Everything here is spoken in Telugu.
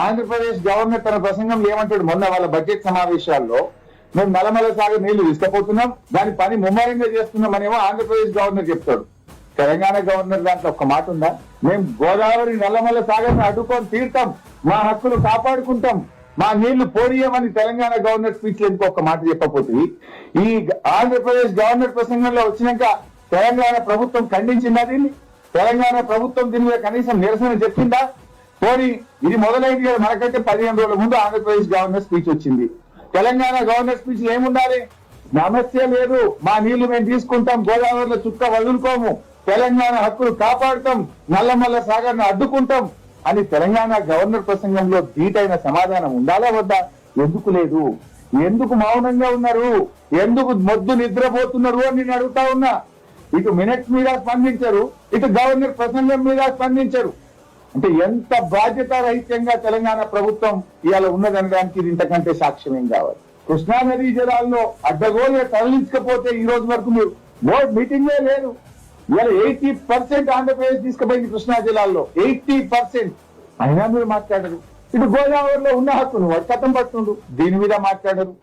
ఆంధ్రప్రదేశ్ గవర్నర్ తన ప్రసంగంలో ఏమంటాడు? మొన్న వాళ్ళ బడ్జెట్ సమావేశాల్లో మేము నల్లమల సాగర్ నీళ్లు తీసుకుపోతున్నాం, దాని పని ముమ్మరంగా చేస్తున్నామనేమో ఆంధ్రప్రదేశ్ గవర్నర్ చెప్తాడు. తెలంగాణ గవర్నర్ దాంట్లో ఒక్క మాట ఉందా? మేము గోదావరి నల్లమల సాగర్ అడ్డుకొని తీరుతాం, మా హక్కులు కాపాడుకుంటాం, మా నీళ్లు పోనీయమని తెలంగాణ గవర్నర్ స్పీచ్ లో ఇంకొక మాట చెప్పకపోతే ఈ ఆంధ్రప్రదేశ్ గవర్నర్ ప్రసంగంలో వచ్చినాక తెలంగాణ ప్రభుత్వం ఖండించిందా దీన్ని? తెలంగాణ ప్రభుత్వం దీని మీద కనీసం నిరసన చెప్పిందా? పోనీ ఇది మొదలైంది కదా, మనకంటే 15 రోజుల ముందు ఆంధ్రప్రదేశ్ గవర్నర్ స్పీచ్ వచ్చింది. తెలంగాణ గవర్నర్ స్పీచ్ ఏముండాలి? సమస్య లేదు, మా నీళ్లు మేము తీసుకుంటాం, గోదావరిలో చుక్క వదులుకోము, తెలంగాణ హక్కులు కాపాడుతాం, నల్లమల్ల సాగర్ను అడ్డుకుంటాం అని తెలంగాణ గవర్నర్ ప్రసంగంలో ధీటైన సమాధానం ఉండాలా వద్దా? ఎందుకు లేదు? ఎందుకు మౌనంగా ఉన్నారు? ఎందుకు మొద్దు నిద్రపోతున్నారు అని నేను అడుగుతా ఉన్నా. ఇటు మినిట్స్ మీద స్పందించరు, ఇటు గవర్నర్ ప్రసంగం మీద స్పందించరు. అంటే ఎంత బాధ్యతారహిత్యంగా తెలంగాణ ప్రభుత్వం ఇవాళ ఉన్నదనడానికి ఇది ఇంతకంటే సాక్ష్యం ఏం కావాలి? కృష్ణా నదీ జలాల్లో అడ్డగోలుగా తరలించకపోతే ఈ రోజు వరకు మీరు బోర్డు మీటింగే లేదు. ఇవాళ 80% ఆంధ్రప్రదేశ్ తీసుకుపోయింది కృష్ణా జిల్లాల్లో, 80%. అయినా మీరు మాట్లాడరు. ఇటు గోదావరిలో ఉన్న హక్కును వాడు కథం పడుతుండ్రు, దీని మీద మాట్లాడరు.